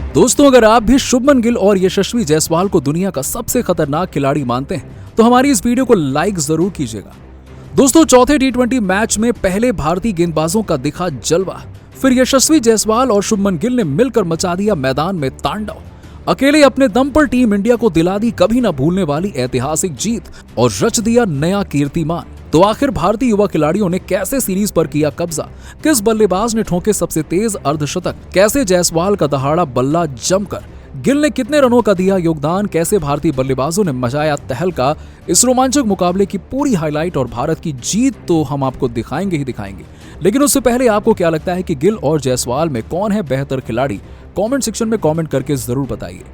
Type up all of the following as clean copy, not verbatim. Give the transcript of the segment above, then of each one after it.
दोस्तों, अगर आप भी शुभमन गिल और यशस्वी जायसवाल को दुनिया का सबसे खतरनाक खिलाड़ी मानते हैं तो हमारी इस वीडियो को लाइक जरूर कीजिएगा। दोस्तों, चौथे टी20 मैच में पहले भारतीय गेंदबाजों का दिखा जलवा, फिर यशस्वी जायसवाल और शुभमन गिल ने मिलकर मचा दिया मैदान में तांडव। अकेले अपने दम पर टीम इंडिया को दिला दी कभी न भूलने वाली ऐतिहासिक जीत और रच दिया नया कीर्तिमान। तो आखिर भारतीय युवा खिलाड़ियों ने कैसे सीरीज पर किया कब्जा, किस बल्लेबाज ने ठोके सबसे तेज अर्धशतक, कैसे जायसवाल का दहाड़ा बल्ला जमकर, गिल ने कितने रनों का दिया योगदान, कैसे भारतीय बल्लेबाजों ने मचाया तहलका, इस रोमांचक मुकाबले की पूरी हाईलाइट और भारत की जीत तो हम आपको दिखाएंगे ही दिखाएंगे। लेकिन उससे पहले आपको क्या लगता है कि गिल और जायसवाल में कौन है बेहतर खिलाड़ी, कमेंट सेक्शन में कमेंट करके जरूर बताइए।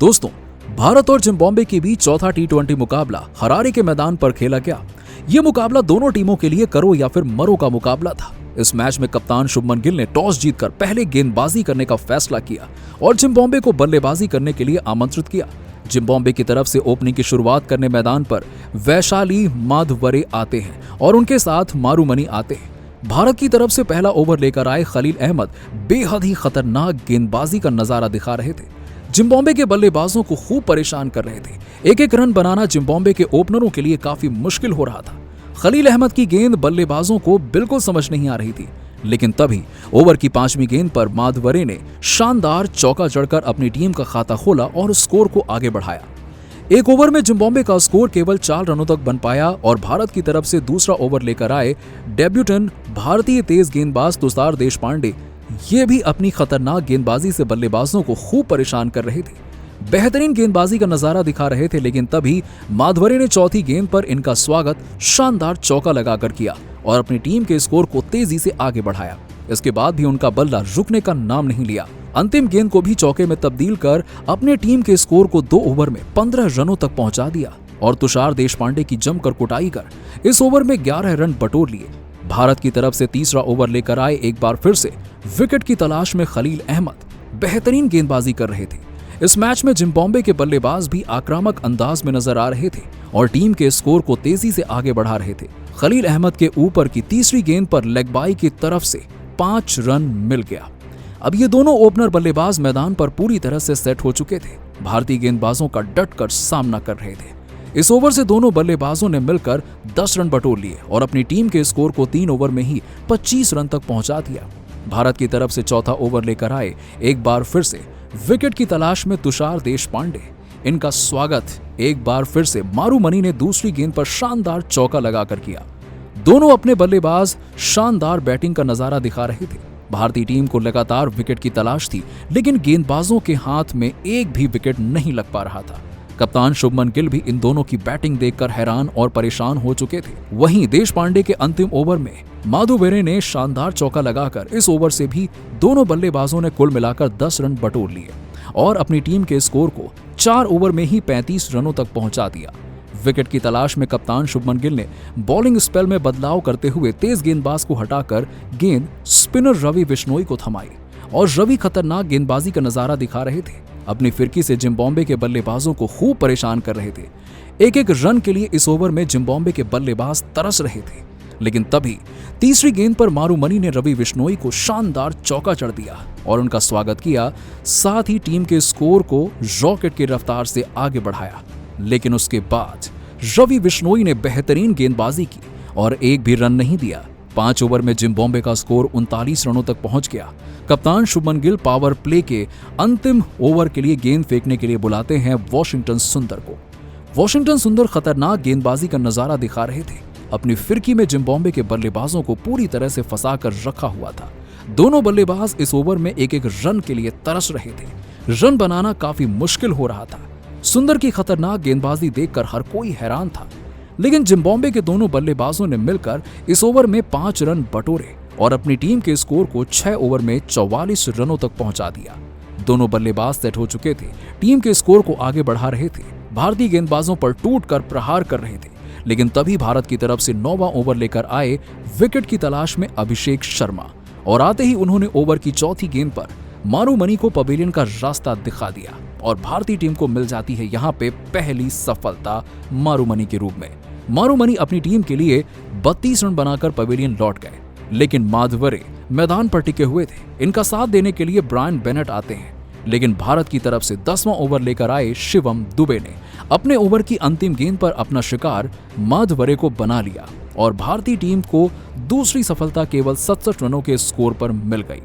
दोस्तों, भारत और जिम्बाब्वे के बीच चौथा टी20 मुकाबला हरारे के मैदान पर खेला गया। ये मुकाबला दोनों टीमों के लिए करो या फिर मरो का मुकाबला था। इस मैच में कप्तान शुभमन गिल ने टॉस जीतकर पहले गेंदबाजी करने का फैसला किया और जिम्बाब्वे को बल्लेबाजी करने के लिए आमंत्रित किया। जिम्बाब्वे की तरफ से ओपनिंग की शुरुआत करने मैदान पर वैशाली माधवरे आते हैं और उनके साथ मारूमनी आते हैं। भारत की तरफ से पहला ओवर लेकर आए खलील अहमद बेहद ही खतरनाक गेंदबाजी का नजारा दिखा रहे थे। जिम्बाब्वे के बल्लेबाजों को खूब परेशान कर रहे थे। एक एक रन बनाना जिम्बाब्वे के ओपनरों के लिए काफी मुश्किल हो रहा था। खलील अहमद की गेंद बल्लेबाजों को बिल्कुल समझ नहीं आ रही थी, लेकिन तभी ओवर की 5वीं गेंद पर माधवरे ने शानदार चौका जड़कर अपनी टीम का खाता खोला और स्कोर को आगे बढ़ाया। एक ओवर में जिम्बाब्वे का स्कोर केवल 4 रनों तक बन पाया और भारत की तरफ से दूसरा ओवर लेकर आए डेब्यूटेंट भारतीय तेज गेंदबाज तुषार देशपांडे। ये भी अपनी खतरनाक गेंदबाजी से बल्लेबाजों को खूब परेशान कर रहे थे। बेहतरीन गेंदबाजी का नजारा दिखा रहे थे, लेकिन तभी माधवरे ने चौथी गेंद पर इनका स्वागत शानदार चौका लगाकर किया और अपनी टीम के स्कोर को तेजी से आगे बढ़ाया। इसके बाद भी उनका बल्ला रुकने का नाम नहीं लिया। अंतिम गेंद को भी चौके में तब्दील कर अपने टीम के स्कोर को 2 ओवर में 15 रनों तक पहुंचा दिया और तुषार देशपांडे की जमकर कुटाई कर इस ओवर में 11 रन बटोर लिए। भारत की तरफ से तीसरा ओवर लेकर आए एक बार फिर से विकेट की तलाश में खलील अहमद बेहतरीन गेंदबाजी कर रहे थे। इस मैच में जिम्बाब्वे के बल्लेबाज भी आक्रामक अंदाज में नजर आ रहे थे और टीम के स्कोर को तेजी से आगे बढ़ा रहे थे। खलील अहमद के ऊपर की तीसरी गेंद पर लेग बाई की तरफ से 5 रन मिल गया। अब ये दोनों ओपनर बल्लेबाज मैदान पर पूरी तरह से सेट हो चुके थे, भारतीय गेंदबाजों का डटकर सामना कर रहे थे। इस ओवर से दोनों बल्लेबाजों ने मिलकर 10 रन बटोर लिए और अपनी टीम के स्कोर को 3 ओवर में ही 25 रन तक पहुंचा दिया। भारत की तरफ से चौथा ओवर लेकर आए एक बार फिर से विकेट की तलाश में तुषार देशपांडे। इनका स्वागत एक बार फिर से मारूमनी ने दूसरी गेंद पर शानदार चौका लगाकर किया। दोनों अपने बल्लेबाज शानदार बैटिंग का नजारा दिखा रहे थे। भारतीय टीम को लगातार विकेट की तलाश थी, लेकिन गेंदबाजों के हाथ में एक भी विकेट नहीं लग पा रहा था। कप्तान शुभमन गिल भी इन दोनों की बैटिंग देखकर हैरान और परेशान हो चुके थे। वहीं देशपांडे के अंतिम ओवर में माधवरे ने शानदार चौका लगाकर इस ओवर से भी दोनों बल्लेबाजों ने कुल मिलाकर 10 रन बटोर लिए और अपनी टीम के स्कोर को 4 ओवर में ही 35 रनों तक पहुंचा दिया। विकेट की तलाश में कप्तान शुभमन गिल ने बॉलिंग स्पेल में बदलाव करते हुए तेज गेंदबाज को हटाकर गेंद स्पिनर रवि बिश्नोई को थमाई और रवि खतरनाक गेंदबाजी का नजारा दिखा रहे थे। अपनी फिरकी से जिम्बाब्वे के बल्लेबाजों को खूब परेशान कर रहे थे। एक एक रन के लिए इस ओवर में जिम्बाब्वे के बल्लेबाज तरस रहे थे, लेकिन तभी तीसरी गेंद पर मारूमनी ने रवि बिश्नोई को शानदार चौका चढ़ दिया और उनका स्वागत किया, साथ ही टीम के स्कोर को रॉकेट की रफ्तार से आगे बढ़ाया। लेकिन उसके बाद रवि बिश्नोई ने बेहतरीन गेंदबाजी की और एक भी रन नहीं दिया। 5 ओवर में जिम्बाब्वे का स्कोर 39 रनों तक पहुंच गया। कप्तान शुभमन गिल पावर प्ले के अंतिम ओवर के लिए गेंद फेंकने के लिए बुलाते हैं वॉशिंगटन सुंदर को। वॉशिंगटन सुंदर खतरनाक गेंदबाजी का नजारा दिखा रहे थे। अपनी फिरकी में जिम्बाब्वे के बल्लेबाजों को पूरी तरह से फंसा कर रखा हुआ था। दोनों बल्लेबाज इस ओवर में एक एक रन के लिए तरस रहे थे। रन बनाना काफी मुश्किल हो रहा था। सुंदर की खतरनाक गेंदबाजी देखकर हर कोई हैरान था, लेकिन जिम्बाब्वे के दोनों बल्लेबाजों ने मिलकर इस ओवर में 5 रन बटोरे और अपनी टीम के स्कोर को 6 ओवर में 44 रनों तक पहुंचा दिया। दोनों बल्लेबाज सेट हो चुके थे, टीम के स्कोर को आगे बढ़ा रहे थे। भारतीय गेंदबाजों पर टूट कर प्रहार कर रहे थे, लेकिन तभी भारत की तरफ से 9वां ओवर लेकर आए विकेट की तलाश में अभिषेक शर्मा और आते ही उन्होंने ओवर की चौथी गेंद पर मारूमनी को पवेलियन का रास्ता दिखा दिया और भारतीय टीम को मिल जाती है यहाँ पे पहली सफलता मारूमनी के रूप में। मारूमनी अपनी टीम के लिए 32 रन बनाकर पवेलियन लौट गए, लेकिन माधवरे मैदान पर टिके हुए थे। इनका साथ देने के लिए ब्रायन बेनेट आते हैं। लेकिन भारत की तरफ से 10वां ओवर लेकर आए शिवम दुबे ने अपने ओवर की अंतिम गेंद पर अपना शिकार माधवरे को बना लिया और भारतीय टीम को दूसरी सफलता केवल 67 रनों के स्कोर पर मिल गई।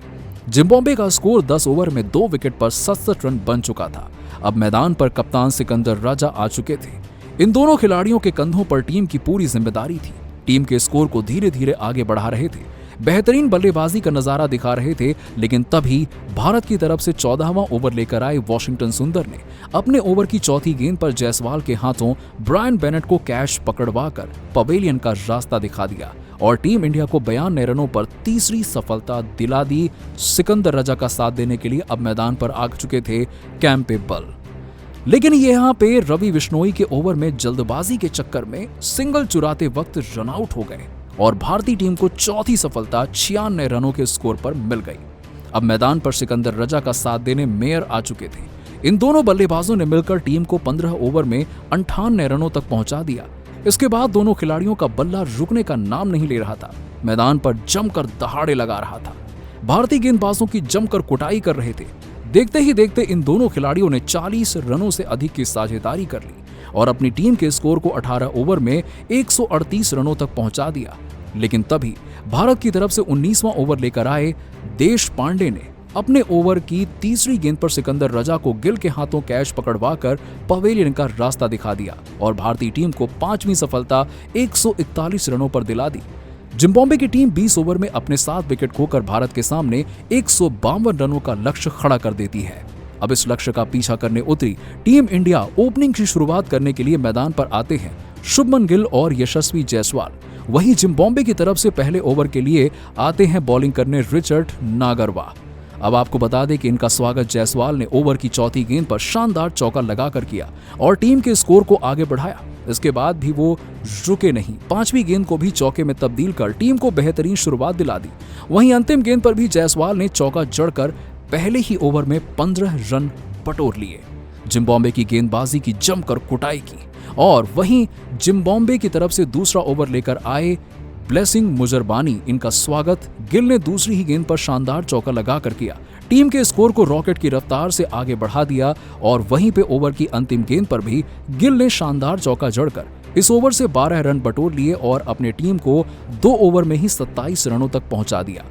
जिम्बाब्वे का स्कोर 10 ओवर में 2 विकेट पर 67 रन बन चुका था। अब मैदान पर कप्तान सिकंदर रजा आ चुके थे। इन दोनों खिलाड़ियों के कंधों पर टीम की पूरी जिम्मेदारी थी। टीम के स्कोर को धीरे धीरे आगे बढ़ा रहे थे, बेहतरीन बल्लेबाजी का नजारा दिखा रहे थे, लेकिन तभी भारत की तरफ से 14वां ओवर लेकर आए वाशिंगटन सुंदर ने अपने ओवर की चौथी गेंद पर जायसवाल के हाथों ब्रायन बेनेट को कैच पकड़वाकर पवेलियन का रास्ता दिखा दिया और टीम इंडिया को 92 रनों पर तीसरी सफलता दिला दी। सिकंदर रजा का साथ देने के लिए अब मैदान पर आ चुके थे कैंपेबल, लेकिन यहाँ पे रवि बिश्नोई के ओवर में जल्दबाजी के चक्कर में सिंगल चुराते वक्त रन आउट हो गए और भारतीय टीम को चौथी सफलता 96 रनों के स्कोर पर मिल गई। अब मैदान पर सिकंदर रजा का साथ देने मेयर आ चुके थे। इन दोनों बल्लेबाजों ने मिलकर टीम को 15 ओवर में 58 रनों तक पहुंचा दिया। इसके बाद दोनों खिलाड़ियों का बल्ला रुकने का नाम नहीं ले रहा था, मैदान पर जमकर दहाड़े लगा रहा था। भारतीय गेंदबाजों की जमकर कुटाई कर रहे थे। देखते ही देखते इन दोनों खिलाड़ियों ने 40 रनों से अधिक की साझेदारी कर ली और अपनी टीम के स्कोर को 18 ओवर में 138 रनों तक पहुंचा दिया। लेकिन तभी भारत की तरफ से 19वां ओवर लेकर आए देश पांडे ने अपने ओवर की तीसरी गेंद पर सिकंदर रजा को गिल के हाथों कैच पकड़वाकर पवेलियन का रास्ता दिखा दिया और भारतीय टीम को 5वीं सफलता 141 रनों पर दिला दी। जिम्बाब्वे की टीम 20 ओवर में अपने 7 विकेट खोकर भारत के सामने 152 रनों का लक्ष्य खड़ा कर देती है। अब इस लक्ष्य का पीछा करने उतरी टीम इंडिया ओपनिंग की शुरुआत करने के लिए मैदान पर आते हैं शुभमन गिल और यशस्वी जायसवाल। वहीं जिम्बाब्वे की तरफ से पहले ओवर के लिए आते हैं बॉलिंग करने रिचर्ड नागरवा। अब आपको बता दें कि इनका स्वागत जायसवाल ने ओवर की चौथी गेंद पर शानदार चौका लगाकर किया और टीम के स्कोर को आगे बढ़ाया। इसके बाद भी वो रुके नहीं, 5वीं गेंद को भी चौके में तब्दील कर टीम को बेहतरीन शुरुआत दिला दी। वहीं अंतिम गेंद पर भी जायसवाल ने चौका जड़कर पहले ही ओवर में 15 रन बटोर लिए। जिम्बाब्वे की गेंदबाजी की जमकर कुटाई की और वहीं जिम्बाब्वे की तरफ से दूसरा ओवर लेकर आए ब्लेसिंग मुजरबानी। इनका स्वागत गिल ने दूसरी ही गेंद पर शानदार चौका लगाकर किया। टीम के स्कोर को रॉकेट की रफ्तार से आगे बढ़ा दिया और वहीं पे ओवर की अंतिम गेंद पर भी गिल ने शानदार चौका जड़कर इस ओवर से 12 रन बटोर लिए और अपने टीम को 2 ओवर में ही 27 रनों तक पहुंचा दिया।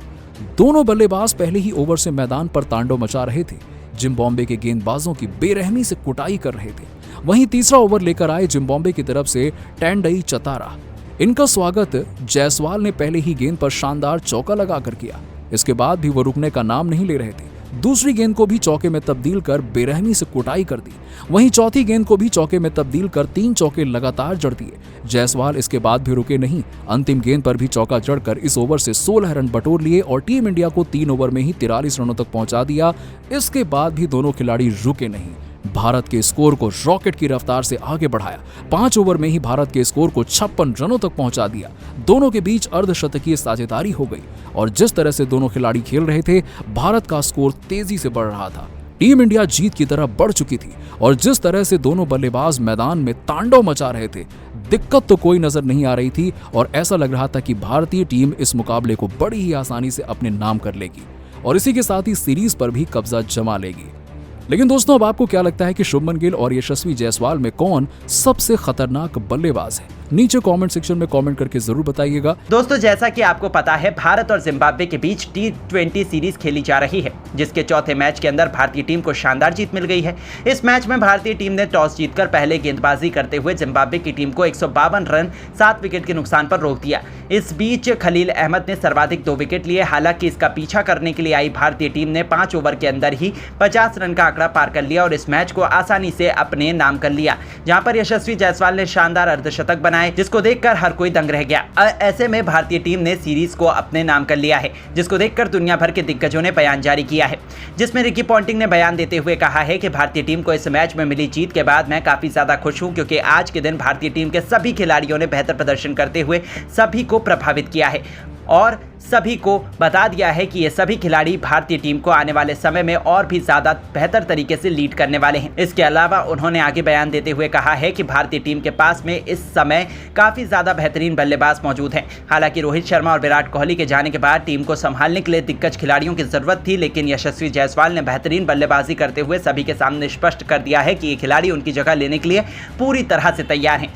दोनों बल्लेबाज पहले ही ओवर से मैदान पर तांडव मचा रहे थे, जिम्बाब्वे के गेंदबाजों की बेरहमी से कुटाई कर रहे थे। वहीं तीसरा ओवर लेकर आए जिम्बाब्वे की तरफ से टेंडई चतारा। इनका स्वागत जायसवाल ने पहले ही गेंद पर शानदार चौका लगाकर किया। इसके बाद भी वो रुकने का नाम नहीं ले रहे थे। दूसरी गेंद को भी चौके में तब्दील कर बेरहमी से कुटाई कर दी। वहीं चौथी गेंद को भी चौके में तब्दील कर 3 चौके लगातार जड़ दिए। जायसवाल इसके बाद भी रुके नहीं, अंतिम गेंद पर भी चौका जड़कर इस ओवर से 16 रन बटोर लिए और टीम इंडिया को 3 ओवर में ही 43 रनों तक पहुंचा दिया। इसके बाद भी दोनों खिलाड़ी रुके नहीं, भारत के स्कोर को रॉकेट की रफ्तार से आगे बढ़ाया। 5 ओवर में ही भारत के स्कोर को 56 रनों तक पहुंचा दिया। दोनों के बीच अर्धशतकीय साझेदारी हो गई और जिस तरह से दोनों खिलाड़ी खेल रहे थे, भारत का स्कोर तेजी से बढ़ रहा था। टीम इंडिया जीत की तरफ बढ़ चुकी थी और जिस तरह से दोनों बल्लेबाज मैदान में तांडव मचा रहे थे, दिक्कत तो कोई नजर नहीं आ रही थी और ऐसा लग रहा था कि भारतीय टीम इस मुकाबले को बड़ी ही आसानी से अपने नाम कर लेगी और इसी के साथ ही सीरीज पर भी कब्जा जमा लेगी। लेकिन दोस्तों, अब आपको क्या लगता है कि शुभमन गिल और यशस्वी जायसवाल में कौन सबसे खतरनाक बल्लेबाज है? नीचे कमेंट सेक्शन में कमेंट करके जरूर बताइएगा। दोस्तों, जैसा कि आपको पता है, भारत और जिम्बाब्वे के बीच T20 सीरीज खेली जा रही है, जिसके चौथे मैच के अंदर भारतीय टीम को शानदार जीत मिल गई है। इस मैच में भारतीय टीम ने टॉस जीतकर पहले गेंदबाजी करते हुए जिम्बाब्वे की टीम को 152 रन 7 विकेट के नुकसान पर रोक दिया। इस बीच खलील अहमद ने सर्वाधिक 2 विकेट लिए। हालांकि इसका पीछा करने के लिए आई भारतीय टीम ने 5 ओवर के अंदर ही 50 रन का आंकड़ा पार कर लिया और इस मैच को आसानी से अपने नाम कर लिया, जहां पर यशस्वी जायसवाल ने शानदार अर्धशतक बनाए, जिसको देखकर हर कोई दंग रह गया। ऐसे में भारतीय टीम ने सीरीज को अपने नाम कर लिया है, जिसको देखकर दुनिया भर के दिग्गजों ने बयान जारी किया है, जिसमें रिकी पॉन्टिंग ने बयान देते हुए कहा है कि भारतीय टीम को इस मैच में मिली जीत के बाद मैं काफी ज्यादा खुश हूं, क्योंकि आज के दिन भारतीय टीम के सभी खिलाड़ियों ने बेहतर प्रदर्शन करते हुए सभी को प्रभावित किया है और सभी को बता दिया है कि ये सभी खिलाड़ी भारतीय टीम को आने वाले समय में और भी ज़्यादा बेहतर तरीके से लीड करने वाले हैं। इसके अलावा उन्होंने आगे बयान देते हुए कहा है कि भारतीय टीम के पास में इस समय काफ़ी ज़्यादा बेहतरीन बल्लेबाज मौजूद हैं। हालांकि रोहित शर्मा और विराट कोहली के जाने के बाद टीम को संभालने के लिए दिग्गज खिलाड़ियों की जरूरत थी, लेकिन यशस्वी जायसवाल ने बेहतरीन बल्लेबाजी करते हुए सभी के सामने स्पष्ट कर दिया है कि ये खिलाड़ी उनकी जगह लेने के लिए पूरी तरह से तैयार हैं।